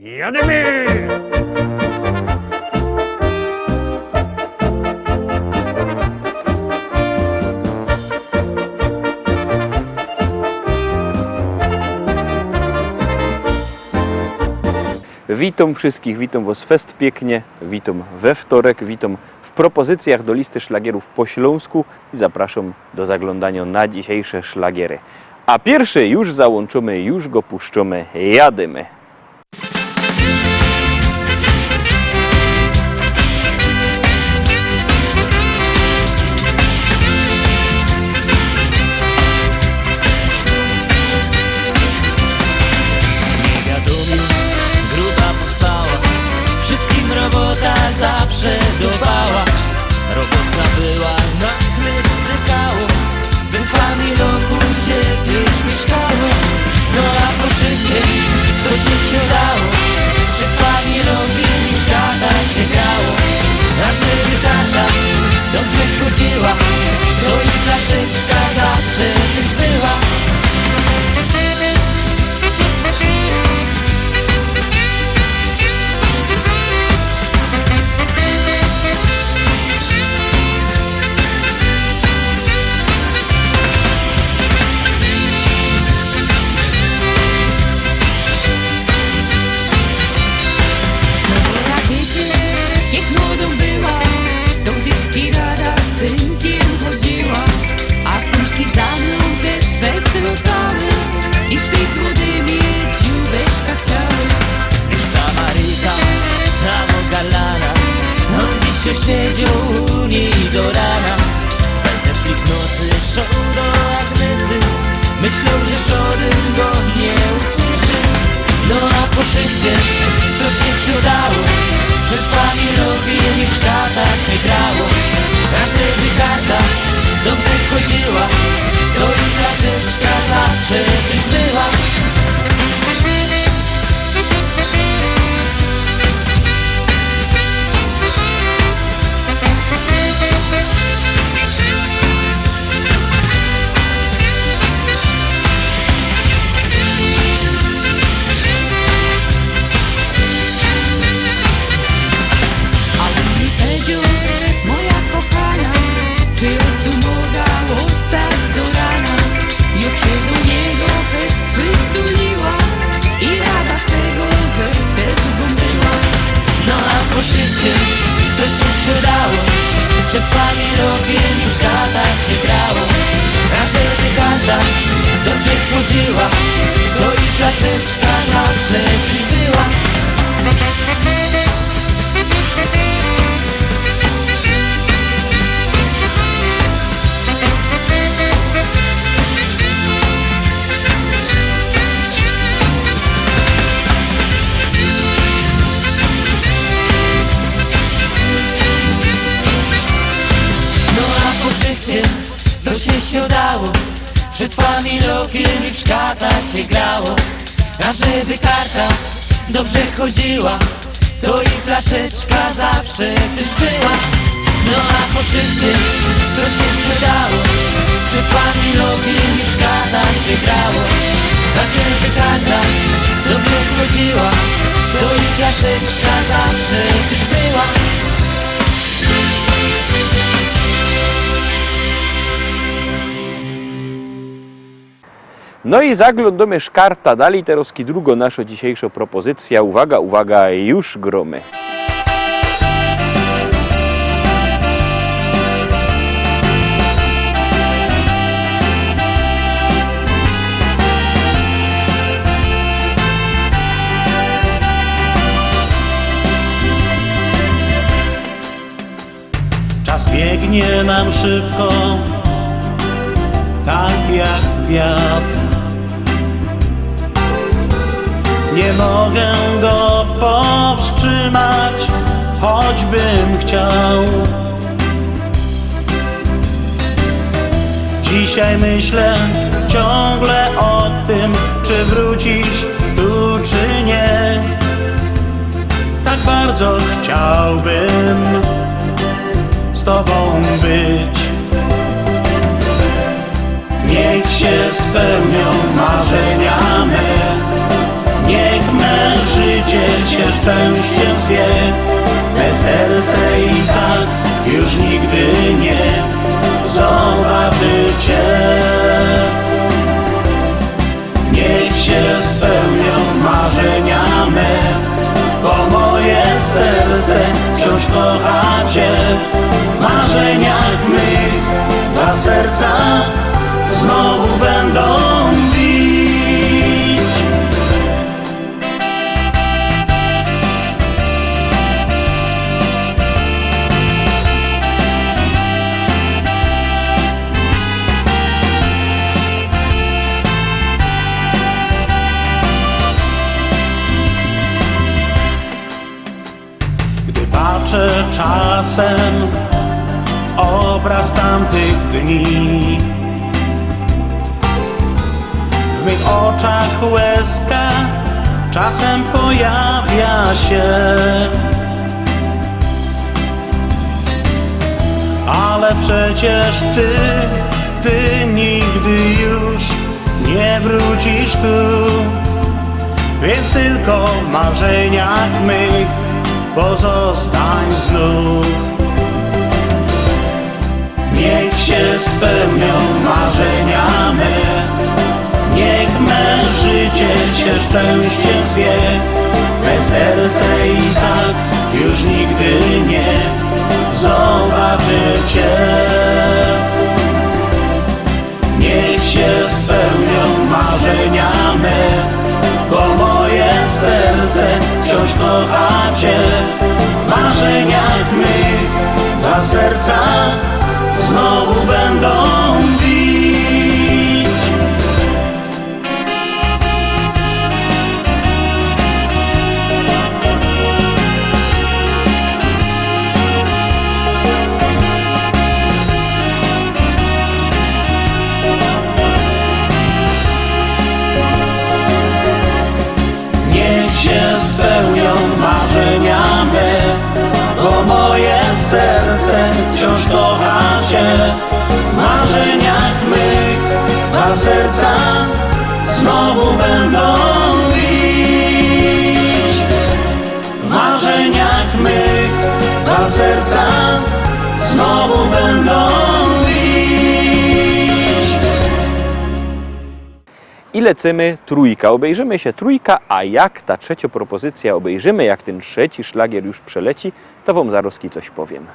Jademy! Witam wszystkich, witam Was fest pięknie, witam we wtorek, witam w propozycjach do listy szlagierów po śląsku i zapraszam do zaglądania na dzisiejsze szlagiery. A pierwszy już załączymy, już go puszczamy, jadymy. Zawsze dowała, robota była, na chleb stykało, we Familoku się też mieszkało. No a po życie to się siadało, przed Familogiem już tata się grało. A żeby tata dobrze chodziła, to i flaszeczka zawsze też była. I z tych złotymi dziubeczka chciały. Jeszcze Maryka, cała galana, no dziś siedział u niej do rana. Zaś zeszli w nocy, szą do Agnesy, myślał, że żaden go nie usłyszy. No a po szychcie to się siadało, przed Familogiem i w szkatach się grało. A żeby karta dobrze chodziła, to i flaszeczka zawsze też była. A on mi powiedział, moja kochana, czy od tu mogło stać do rana? Jak się do niego fest przytuliła i rada z tego, że też była. No a po życie to się siadało, przed Familogiem już tata się grało. A żeby karta dobrze chodziła, to i flaszeczka zawsze też była. To się siadało, przed Familogiem i w szkatach się grało. A żeby karta dobrze chodziła, to i flaszeczka zawsze też była. No a po życie to się siadało, przed Familogiem i w szkatach się grało. A żeby karta dobrze chodziła, to i flaszeczka zawsze też była. No i zaglądamy szkarta dalej, teraz druga nasza dzisiejsza propozycja. Uwaga, uwaga, już gromy. Czas biegnie nam szybko, tak jak wiatr. Nie mogę go powstrzymać, choćbym chciał. Dzisiaj myślę ciągle o tym, czy wrócisz tu, czy nie. Tak bardzo chciałbym z tobą być. Niech się spełnią marzenia me, niech me życie szczęściem zwie. Me serce i tak już nigdy nie zobaczycie. Niech się spełnią marzenia me, bo moje serce wciąż kochacie. W marzeniach mych dla serca znowu będą bić. Gdy patrzę czasem w obraz tamtych dni, w mych oczach łezka czasem pojawia się, ale przecież ty nigdy już nie wrócisz tu, więc tylko w marzeniach mych pozostań znów. Niech się spełnią marzenia me, niech me życie się szczęściem zwie. Me serce i tak już nigdy nie zobaczycie. Niech się spełnią marzenia me, bo moje serce wciąż kochacie. W marzeniach mych dla serca znowu będą bić. Niech się spełnią marzenia me, bo moje serce wciąż kochacie. W marzeniach mych dla serca znowu będą bić. W marzeniach mych dla serca znowu będą bić. I lecimy trójka. Obejrzymy się trójka, a jak ta trzecia propozycja obejrzymy, jak ten trzeci szlagier już przeleci, to wam zaroski coś powiem.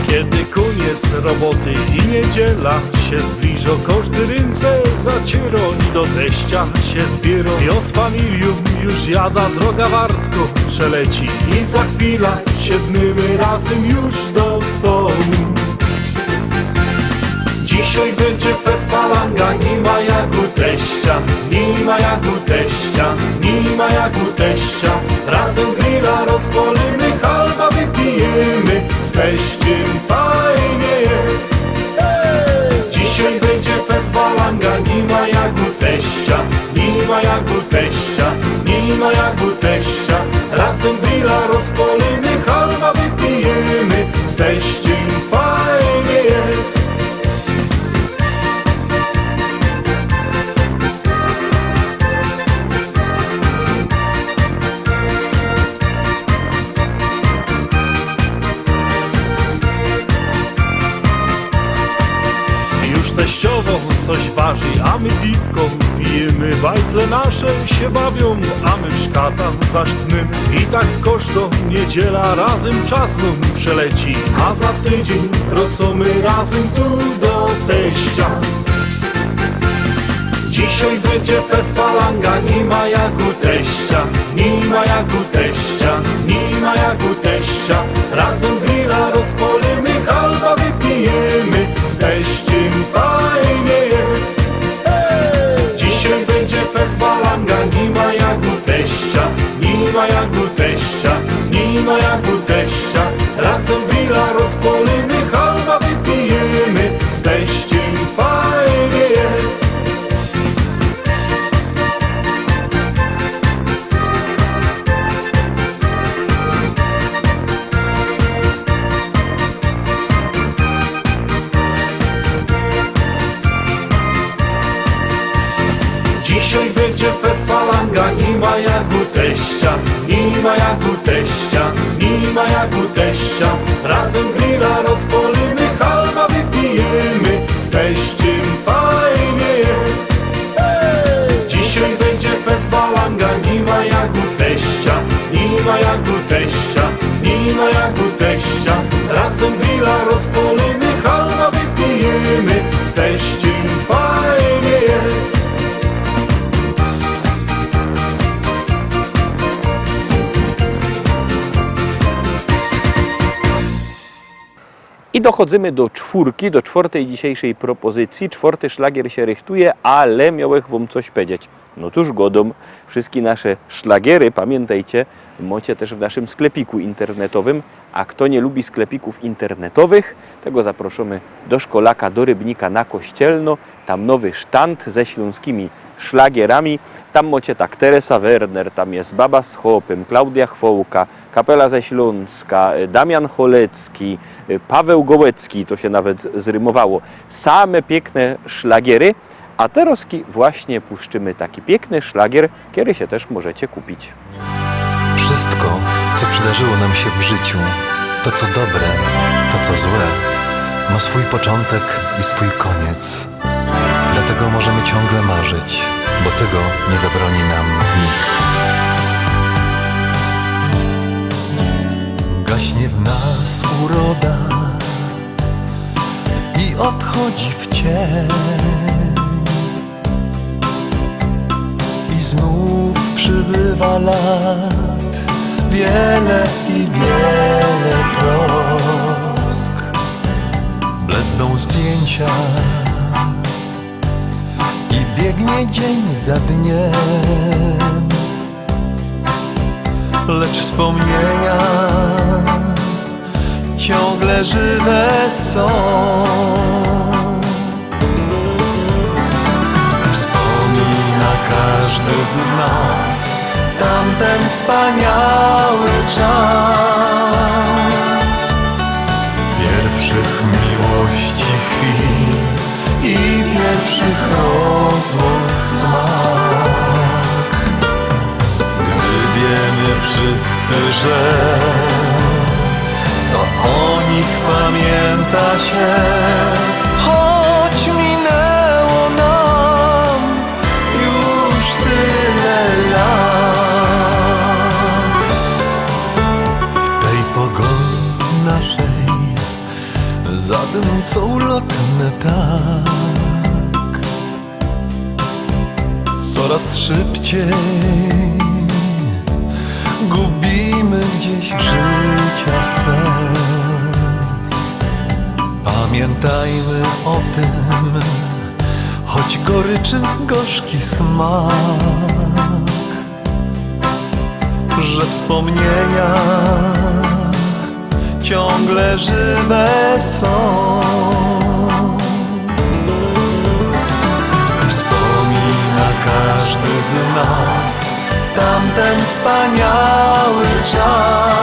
Kiedy koniec roboty i niedziela się zbliżą, każdy ręce zaciero i do teścia się zbierą. Jo z familią już jada, droga wartko przeleci i za chwilę siedmimy razem już do stołu. Dzisiaj będzie fest palanga, nie ma jak u teścia, nie ma jak u teścia, nie ma jak u teścia. Razem grilla rozpalimy, halba wypijemy, z teściem fajnie jest. Dzisiaj będzie fest palanga, nie ma jak u teścia, nie ma jak u teścia, nie ma jak u teścia. Razem grilla rozpalimy, halba wypijemy, z teściem fajnie jest. Teściowo coś waży, a my piwko pijemy. Bajtle nasze się bawią, a my w szkatach zaśpnymy. I tak każdą niedziela razem czas nam przeleci, a za tydzień wrócimy razem tu do teścia. Dzisiaj będzie fest palanga, nie ma jak u teścia, nie ma jak u teścia, nie ma jak u teścia. Razem grilla rozpalimy, halba wypijemy, z teściem fajnie jest. Dzisiaj będzie fest palanga, nie ma jak u teścia, nie ma jak u teścia, nie ma jak u teścia. Razem grilla rozpalimy, halba wypijemy, z teściem fajnie jest. będzie fest palanga, nie ma jak u teścia, nie ma jak u teścia, nie ma jak u teścia. Razem grilla rozpolimy, halba wypijemy, z teściem fajnie jest. Dzisiaj będzie fest palanga, nie ma jak u teścia, nie ma jak u teścia, nie ma jak u teścia. Razem grilla rozpolimy, halba wypijemy, z teściem fajnie jest. I dochodzimy do czwórki, do czwartej dzisiejszej propozycji. Czwarty szlagier się rychtuje, ale miałem wam coś powiedzieć. No tuż godą, wszystkie nasze szlagiery, pamiętajcie, macie też w naszym sklepiku internetowym, a kto nie lubi sklepików internetowych, tego zaproszamy do Szkolaka, do Rybnika na Kościelno, tam nowy sztant ze śląskimi szlagierami, tam macie tak Teresa Werner, tam jest Baba z Chopem, Klaudia Chwołka, Kapela ze Śląska, Damian Cholecki, Paweł Gołecki, to się nawet zrymowało, same piękne szlagiery. A teraz właśnie puszczymy taki piękny szlagier, który się też możecie kupić. Wszystko, co przydarzyło nam się w życiu, to co dobre, to co złe, ma swój początek i swój koniec. Dlatego możemy ciągle marzyć, bo tego nie zabroni nam nikt. Gaśnie w nas uroda i odchodzi w cień. I znów przybywa lat wiele i wiele trosk. Bledną zdjęcia i biegnie dzień za dniem, lecz wspomnienia ciągle żywe są. Każdy z nas tamten wspaniały czas pierwszych miłości chwil i pierwszych rozmów smak. Gdy wiemy wszyscy, że to o nich pamięta się, choć minęło nam już tyle lat. W tej pogoni naszej zadymcą lotne tak, coraz szybciej gubimy gdzieś życia sens. Pamiętajmy o tym, choć goryczy gorzki smak, że wspomnienia ciągle żywe są. Wspomina każdy z nas tamten wspaniały czas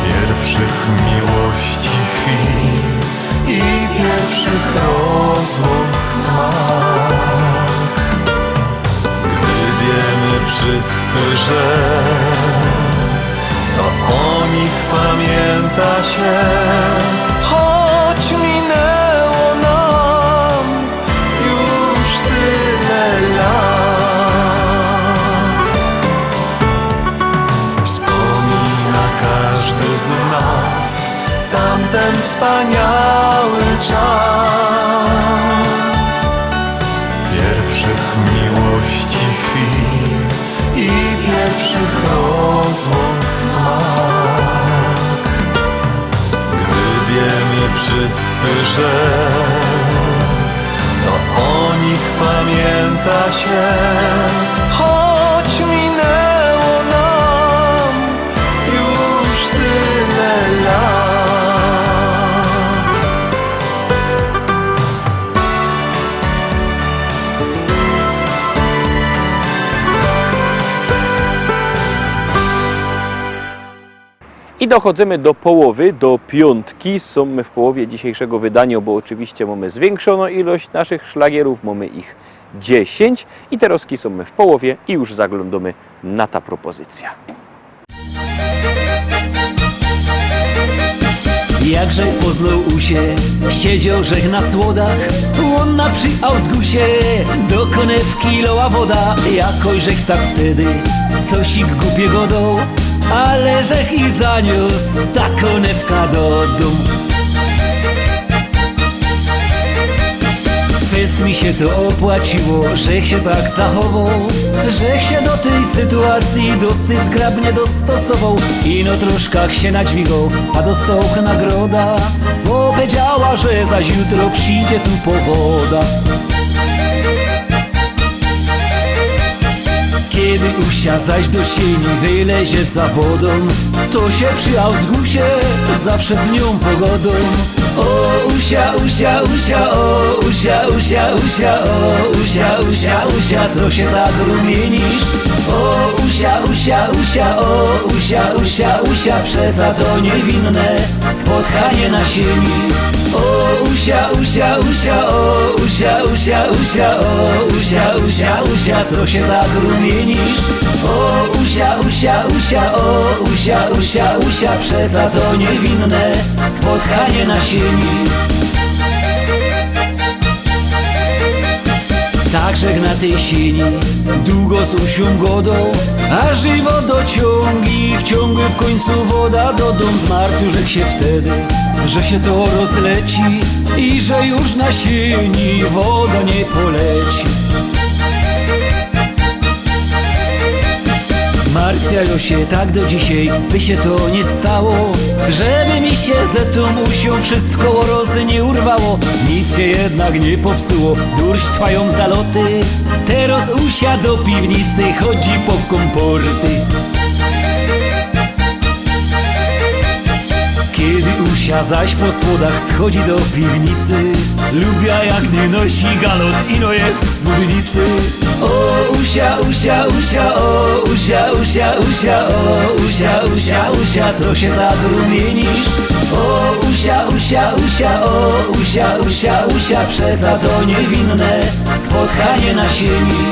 pierwszych miłości chwil i pierwszych rozmów smak. Gdy wiemy wszyscy, że to o nich pamięta się, choć minęło nam już tyle lat. Wspomina każdy z nas tamten wspaniały czas pierwszych miłości chwil i pierwszych rozmów smak. Gdy wiemy wszyscy, że to o nich pamięta się, choć minęło nam już tyle lat. I dochodzimy do połowy, do piątki. Są my w połowie dzisiejszego wydania, bo oczywiście mamy zwiększoną ilość naszych szlagierów, mamy ich 10 i teraz są my w połowie i już zaglądamy na ta propozycja. Jakże poznał usie, siedział żech na słodach, łonna przy Ausgusie, do konewki loła woda, jakoś żech tak wtedy cosik głupiego dał, ale żech i zaniósł ta konewka do domu. Fest mi się to opłaciło, żech się tak zachował, żech się do tej sytuacji dosyć zgrabnie dostosował. Ino troszkach się nadźwigał, a dostał nagroda, bo powiedziała, że zaś jutro przyjdzie tu powoda. Kiedy usia zaś do sieni wylezie za wodą, to się przy Ausgusie zawsze z nią pogodą. O usia, usia, usia, o usia, usia, usia, o usia, usia, usia, co się tak rumienisz? O usia, usia, usia, o usia, usia, usia, przeca to niewinne spotkanie na sieni. O usia, usia, usia, o usia, usia, usia, o usia, usia, usia, co się tak rumienisz? O usia, usia, usia, o usia, usia, usia, przeca to niewinne spotkanie na sieni. Także na tej sieni długo z usią godą, a żywo dociągi wciągły w końcu woda do dom. Zmartwił żech się wtedy, że się to rozleci i że już na sieni woda nie poleci. Martwiają się tak do dzisiaj, by się to nie stało, żeby mi się ze tą usią wszystko rozy nie urwało. Nic się jednak nie popsuło, durść trwają zaloty, teraz usia do piwnicy chodzi po komporty. Kiedy usia zaś po słodach schodzi do piwnicy, lubia jak nie nosi galot, ino jest w spódnicy. O usia, usia, usia, o usia, usia, usia, o usia, usia, usia, co się tak rumienisz? O usia, usia, usia, o usia, usia, usia, przeca to niewinne spotkanie na sieni.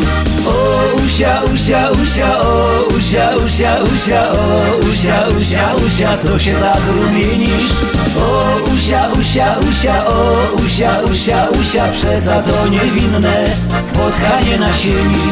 O usia, usia, usia, o usia, usia, usia, o usia, usia, usia, co się tak rumienisz? O usia, usia, usia, o usia, usia, usia, przeca to niewinne spotkanie na sieni.